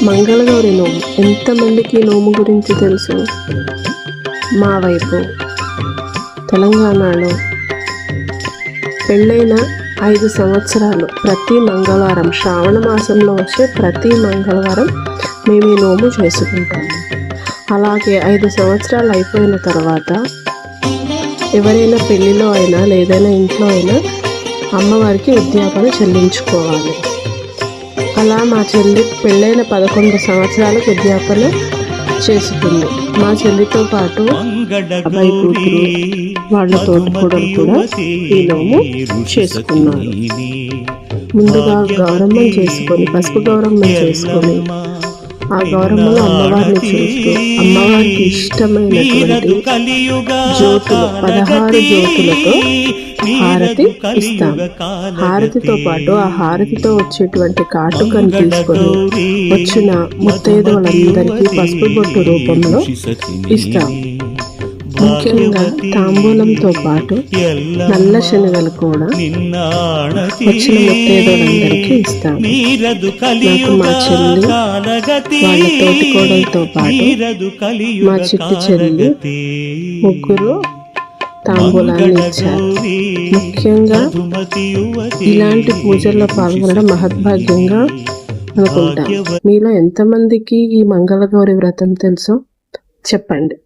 మంగళగౌరి నోము ఎంతమందికి నోము గురించి తెలుసు? మా వైపు తెలంగాణలో పెళ్ళైన 5 సంవత్సరాలు ప్రతి మంగళవారం, శ్రావణ మాసంలో వచ్చే ప్రతి మంగళవారం మేము ఈ నోము చేసుకుంటాము. అలాగే 5 సంవత్సరాలు అయిపోయిన తర్వాత ఎవరైనా పెళ్ళిలో అయినా లేదైనా ఇంట్లో అయినా అమ్మవారికి ఉద్యాపన చెల్లించుకోవాలి. అలా మా చెల్లి పెళ్ళైన 11 సంవత్సరాలకు ఉద్యాపన చేసుకుంది. మా చెల్లితో పాటు అబ్బాయి కూతురు వాళ్ళ తోటికోడలు కూడా ఈ నోము చేసుకున్నారు. ముందుగా గౌరమ్మం చేసుకొని, పసుపు గౌరమ్మం చేసుకొని ఆ గౌరమ్మలో అమ్మవారిని చూస్తూ అమ్మవారికి ఇష్టమైనటువంటి జ్యోతులు 16 జ్యోతులతో హారతి ఇస్తాం. హారతితో పాటు ఆ హారతితో వచ్చేటువంటి కాటుకను తీసుకొని వచ్చిన ముత్తైదువులందరికీ పసుపు బొట్టు రూపంలో ఇస్తాం. ముఖ్యంగా తాంబూలంతో పాటు నల్ల శనగలు కూడా వచ్చిన ముత్తైదువులందరికీ ఇస్తాం. నాకు మా చెల్లి వాళ్ళ తోటికోడలతో పాటు మా చిట్టి చెల్లి ముగ్గురు తాంబూలాన్ని ఇచ్చారు. ముఖ్యంగా ఇలాంటి పూజల్లో పాల్గొనడం మహద్భాగ్యంగా అనుకుంటాం. మీలో ఎంతమందికి ఈ మంగళగౌరి వ్రతం తెలుసో చెప్పండి.